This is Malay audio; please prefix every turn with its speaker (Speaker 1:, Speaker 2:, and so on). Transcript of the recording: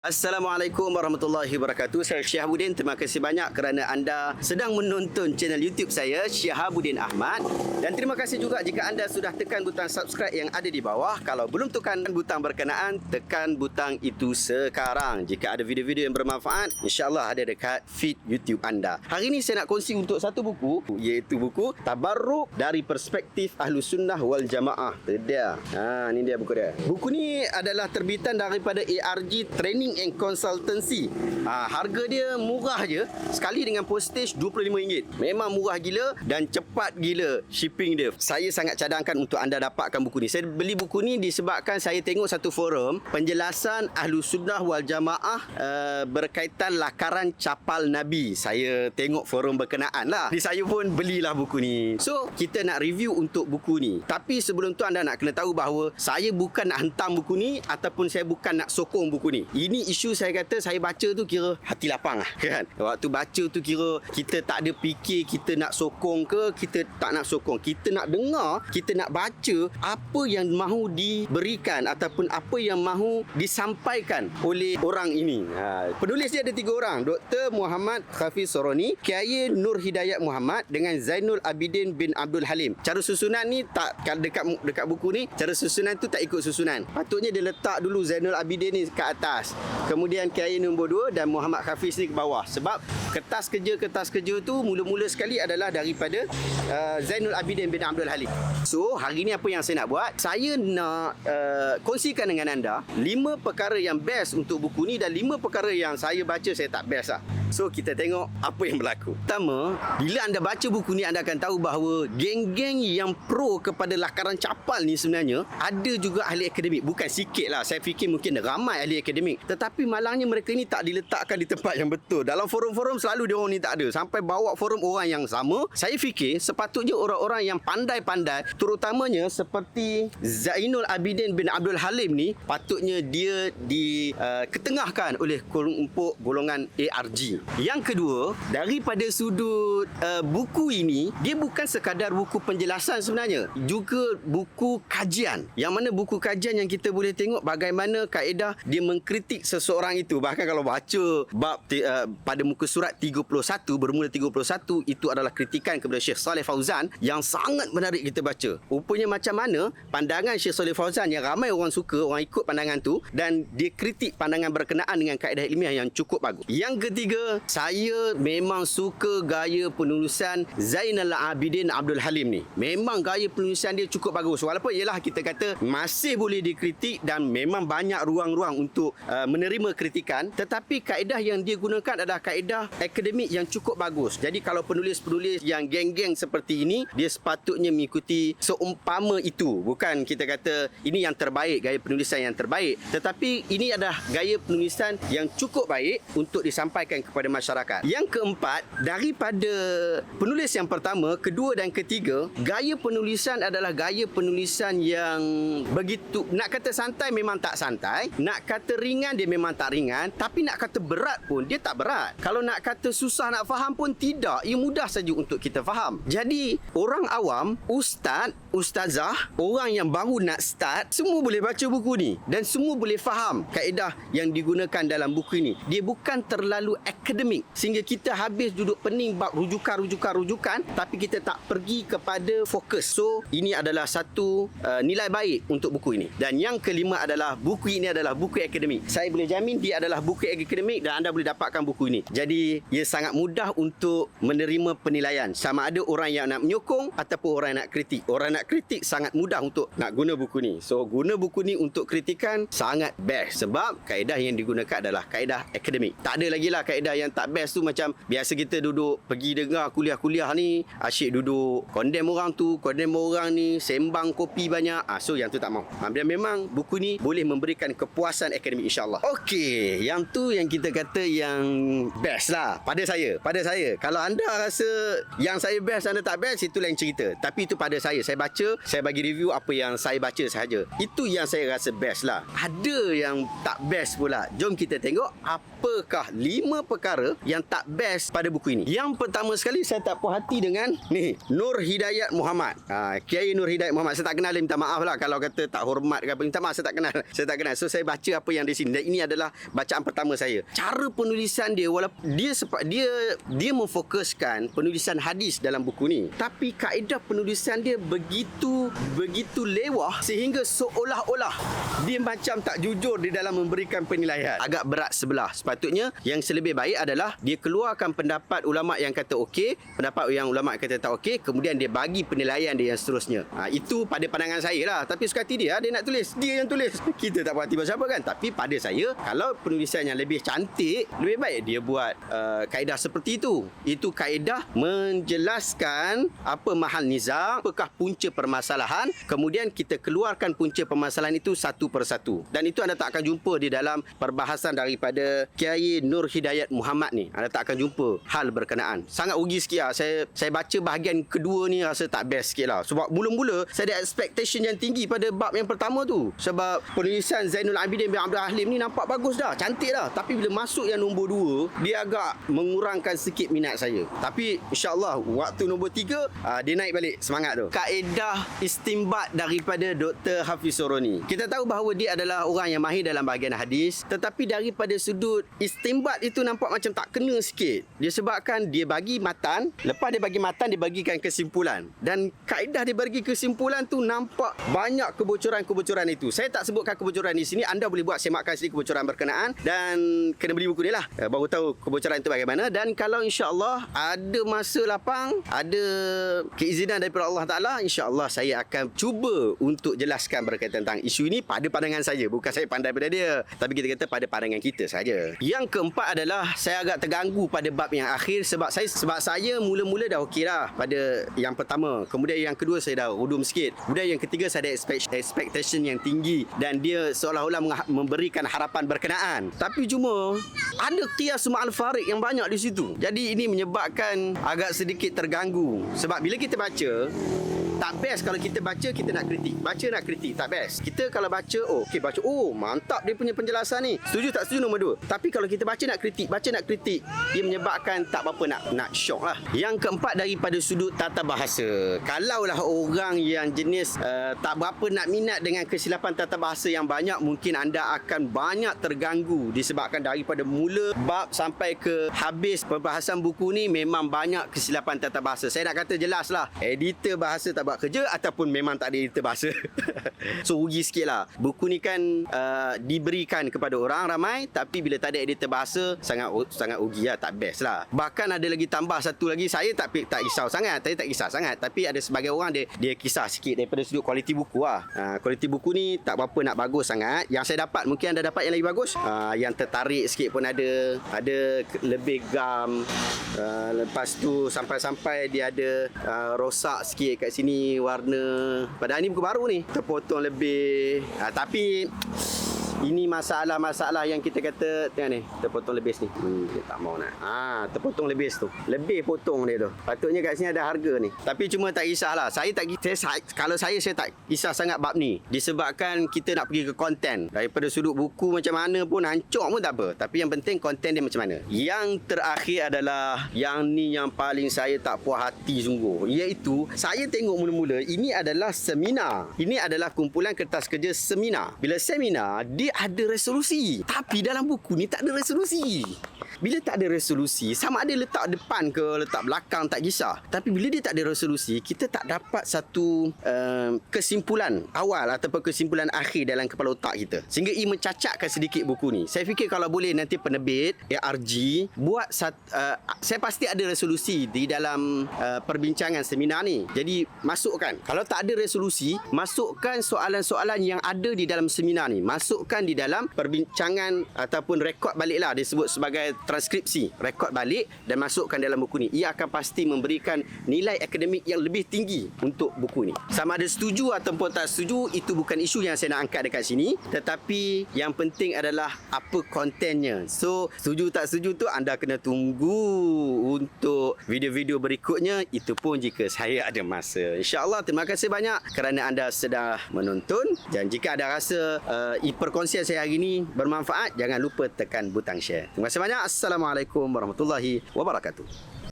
Speaker 1: Assalamualaikum warahmatullahi wabarakatuh. Saya Syihabuddin. Terima kasih banyak kerana anda sedang menonton channel YouTube saya, Syihabuddin Ahmad. Dan terima kasih juga jika anda sudah tekan butang subscribe yang ada di bawah. Kalau belum tekan butang berkenaan, tekan butang itu sekarang. Jika ada video-video yang bermanfaat, insya-Allah ada dekat feed YouTube anda. Hari ini saya nak kongsi untuk satu buku, iaitu buku Tabarruk dari Perspektif Ahlus Sunnah wal Jamaah. Dia. Ni dia buku dia. Buku ni adalah terbitan daripada ARG Training and Consultancy. Harga dia murah je. Sekali dengan postage RM25. Memang murah gila dan cepat gila shipping dia. Saya sangat cadangkan untuk anda dapatkan buku ni. Saya beli buku ni disebabkan saya tengok satu forum penjelasan Ahlus Sunnah wal Jamaah berkaitan lakaran capal Nabi. Saya tengok forum berkenaan lah. Jadi saya pun belilah buku ni. So, kita nak review untuk buku ni. Tapi sebelum tu anda nak kena tahu bahawa saya bukan nak hentam buku ni ataupun saya bukan nak sokong buku ni. Ini isu saya kata saya baca tu kira hati lapang lah kan. Waktu baca tu kira kita tak ada fikir kita nak sokong ke, kita tak nak sokong. Kita nak dengar, kita nak baca apa yang mahu diberikan ataupun apa yang mahu disampaikan oleh orang ini. Penulis dia ada 3 orang. Dr. Muhammad Hafiz Soroni, Kiai Nur Hidayat Muhammad dengan Zainul Abidin bin Abdul Halim. Cara susunan ni tak dekat buku ni, cara susunan tu tak ikut susunan. Patutnya dia letak dulu Zainul Abidin ni ke atas, kemudian Kiai nombor 2 dan Muhammad Hafiz ni ke bawah. Sebab kertas kerja tu mula-mula sekali adalah daripada Zainul Abidin bin Abdul Halim. So, hari ni apa yang saya nak buat? Saya nak kongsikan dengan anda 5 perkara yang best untuk buku ni dan 5 perkara yang saya baca saya tak best lah. So, kita tengok apa yang berlaku. Pertama, bila anda baca buku ni, anda akan tahu bahawa geng-geng yang pro kepada lakaran capal ni sebenarnya ada juga ahli akademik. Bukan sikit lah, saya fikir mungkin ramai ahli akademik. Tetapi malangnya mereka ni tak diletakkan di tempat yang betul. Dalam forum-forum selalu dia orang ni tak ada. Sampai bawa forum orang yang sama. Saya fikir sepatutnya orang-orang yang pandai-pandai, terutamanya seperti Zainul Abidin bin Abdul Halim ni, patutnya dia diketengahkan oleh kelompok golongan ARG. Yang kedua, daripada sudut buku ini, dia bukan sekadar buku penjelasan sebenarnya, juga buku kajian. Yang mana buku kajian yang kita boleh tengok bagaimana kaedah dia mengkritik seseorang itu. Bahkan kalau baca bab pada muka surat 31, bermula 31, itu adalah kritikan kepada Syekh Saleh Fauzan yang sangat menarik kita baca. Rupanya macam mana pandangan Syekh Saleh Fauzan yang ramai orang suka, orang ikut pandangan tu, dan dia kritik pandangan berkenaan dengan kaedah ilmiah yang cukup bagus. Yang ketiga, saya memang suka gaya penulisan Zainal Abidin Abdul Halim ni. Memang gaya penulisan dia cukup bagus. Walaupun ialah kita kata masih boleh dikritik dan memang banyak ruang-ruang untuk menerima kritikan, tetapi kaedah yang dia gunakan adalah kaedah akademik yang cukup bagus. Jadi kalau penulis-penulis yang geng-geng seperti ini, dia sepatutnya mengikuti seumpama itu. Bukan kita kata ini yang terbaik, gaya penulisan yang terbaik, tetapi ini adalah gaya penulisan yang cukup baik untuk disampaikan kepada masyarakat. Yang keempat, daripada penulis yang pertama, kedua dan ketiga, gaya penulisan adalah gaya penulisan yang begitu, nak kata santai memang tak santai, nak kata ringan dia memang tak ringan, tapi nak kata berat pun dia tak berat. Kalau nak kata susah nak faham pun tidak, ia mudah saja untuk kita faham. Jadi orang awam, ustazah, orang yang baru nak start, semua boleh baca buku ni dan semua boleh faham kaedah yang digunakan dalam buku ini. Dia bukan terlalu akademik sehingga kita habis duduk pening bab rujukan, tapi kita tak pergi kepada fokus. So, ini adalah satu nilai baik untuk buku ini. Dan yang kelima adalah buku ini adalah buku akademik. Saya boleh jamin dia adalah buku akademik dan anda boleh dapatkan buku ini. Jadi, ia sangat mudah untuk menerima penilaian. Sama ada orang yang nak menyokong ataupun orang yang nak kritik. Orang nak kritik sangat mudah untuk nak guna buku ni. So, guna buku ni untuk kritikan sangat best. Sebab kaedah yang digunakan adalah kaedah akademik. Tak ada lagi lah kaedah yang tak best tu macam biasa kita duduk pergi dengar kuliah-kuliah ni, asyik duduk condemn orang tu, condemn orang ni, sembang kopi banyak. So yang tu tak mau. Dan memang buku ni boleh memberikan kepuasan akademik, insya-Allah. Okey, yang tu yang kita kata yang best lah pada saya. Kalau anda rasa yang saya best, anda tak best, itu lain cerita. Tapi itu pada saya baca, saya bagi review apa yang saya baca sahaja. Itu yang saya rasa best lah. Ada yang tak best pula. Jom kita tengok apakah 5 perkara yang tak best pada buku ini. Yang pertama sekali, saya tak puas hati dengan ni, Nur Hidayat Muhammad. Kiai Nur Hidayat Muhammad. Saya tak kenal dia, minta maaf lah kalau kata tak hormat ke apa. Minta maaf, saya tak kenal. So saya baca apa yang di sini. Dan ini adalah bacaan pertama saya. Cara penulisan dia, walaupun dia memfokuskan penulisan hadis dalam buku ni, tapi kaedah penulisan dia begitu lewah sehingga seolah-olah dia macam tak jujur di dalam memberikan penilaian. Agak berat sebelah. Sepatutnya yang selebih baik adalah dia keluarkan pendapat ulama yang kata okey, pendapat yang ulama kata tak okey, kemudian dia bagi penilaian dia yang seterusnya. Itu pada pandangan saya lah. Tapi suka hati dia nak tulis, dia yang tulis. Kita tak berhati siapa kan. Tapi pada saya, kalau penulisan yang lebih cantik, lebih baik dia buat kaedah seperti itu. Itu kaedah menjelaskan apa mahal nizam, apakah punca permasalahan, kemudian kita keluarkan punca permasalahan itu satu persatu. Dan itu anda tak akan jumpa di dalam perbahasan daripada Kiai Nur Hidayat Muhammad ni. Anda tak akan jumpa hal berkenaan. Sangat rugi sikit lah. Saya baca bahagian kedua ni rasa tak best sikit lah. Sebab mula-mula saya ada expectation yang tinggi pada bab yang pertama tu. Sebab penulisan Zainul Abidin bin Abdul Halim ni nampak bagus dah, cantik dah. Tapi bila masuk yang nombor 2, dia agak mengurangkan sikit minat saya. Tapi insyaAllah waktu nombor 3, dia naik balik semangat tu. Kaedah istimbat daripada Dr. Hafiz Soroni. Kita tahu bahawa dia adalah orang yang mahir dalam bahagian hadis, tetapi daripada sudut istimbat itu nampak macam tak kena sikit. Dia sebabkan dia bagi matan, lepas dia bagi matan, dia bagikan kesimpulan. Dan kaedah dia bagi kesimpulan tu nampak banyak kebocoran-kebocoran itu. Saya tak sebutkan kebocoran di sini, anda boleh buat semakkan sedikit kebocoran berkenaan dan kena beli buku ni lah, baru tahu kebocoran itu bagaimana. Dan kalau insya-Allah ada masa lapang, ada keizinan daripada Allah Ta'ala, insya-Allah saya akan cuba untuk jelaskan berkaitan tentang isu ini pada pandangan saya. Bukan saya pandai pada dia, tapi kita kata pada pandangan kita saja. Yang keempat adalah saya agak terganggu pada bab yang akhir sebab saya mula-mula dah okey dah pada yang pertama. Kemudian yang kedua saya dah rudum sikit. Kemudian yang ketiga saya ada expectation yang tinggi dan dia seolah-olah memberikan harapan berkenaan. Tapi cuma ada qiyas ma'al farik yang banyak di situ. Jadi ini menyebabkan agak sedikit terganggu. Sebab bila kita baca, tak best kalau kita baca kita nak kritik. Baca nak kritik tak best. Kita kalau baca, mantap dia punya penjelasan ni. Setuju tak setuju nombor 2. Tapi kalau kita baca nak kritik, dia menyebabkan tak berapa nak syok lah. Yang keempat daripada sudut tata bahasa. Kalaulah orang yang jenis tak berapa nak minat dengan kesilapan tata bahasa yang banyak, mungkin anda akan banyak terganggu disebabkan daripada mula bab sampai ke habis perbahasan buku ni memang banyak kesilapan tata bahasa. Saya nak kata jelas lah, editor bahasa tak buat kerja ataupun memang tak ada editor bahasa. So rugi sikit lah. Buku ni kan diberikan kepada orang ramai, tapi bila tak ada editor bahasa sangat rugi lah, tak best lah. Bahkan ada lagi tambah satu lagi, saya tak kisah sangat, tapi ada sebagai orang dia kisah sikit daripada sudut kualiti buku lah. Kualiti buku ni tak berapa nak bagus sangat. Yang saya dapat, mungkin anda dapat yang lagi bagus. Yang tertarik sikit pun ada lebih gam. Lepas tu sampai dia ada rosak sikit kat sini warna. Padahal ni buku baru ni, terpotong lebih. Tapi ini masalah-masalah yang kita kata tengok ni, terpotong lebih ni. Dia tak mau nak. Terpotong lebih tu. Lebih potong dia tu. Patutnya kat sini ada harga ni. Tapi cuma tak kisahlah. Kalau saya tak kisah sangat bab ni. Disebabkan kita nak pergi ke konten. Daripada sudut buku macam mana pun hancur pun tak apa. Tapi yang penting konten dia macam mana. Yang terakhir adalah yang ni yang paling saya tak puas hati sungguh. Iaitu saya tengok mula-mula ini adalah seminar. Ini adalah kumpulan kertas kerja seminar. Bila seminar dia ada resolusi, tapi dalam buku ni tak ada resolusi. Bila tak ada resolusi, sama ada letak depan ke letak belakang tak kisah. Tapi bila dia tak ada resolusi, kita tak dapat satu kesimpulan awal ataupun kesimpulan akhir dalam kepala otak kita. Sehingga ia mencacatkan sedikit buku ni. Saya fikir kalau boleh nanti penerbit ARG buat saya pasti ada resolusi di dalam perbincangan seminar ni. Jadi masukkan. Kalau tak ada resolusi, masukkan soalan-soalan yang ada di dalam seminar ni. Masukkan di dalam perbincangan ataupun rekod balik lah, disebut sebagai transkripsi, rekod balik dan masukkan dalam buku ni. Ia akan pasti memberikan nilai akademik yang lebih tinggi untuk buku ni. Sama ada setuju ataupun tak setuju, itu bukan isu yang saya nak angkat dekat sini, tetapi yang penting adalah apa kontennya. So setuju tak setuju tu anda kena tunggu untuk video-video berikutnya, itu pun jika saya ada masa. InsyaAllah. Terima kasih banyak kerana anda sedang menonton, dan jika ada rasa perkongsian saya hari ini bermanfaat, jangan lupa tekan butang share. Terima kasih banyak. Assalamualaikum warahmatullahi wabarakatuh.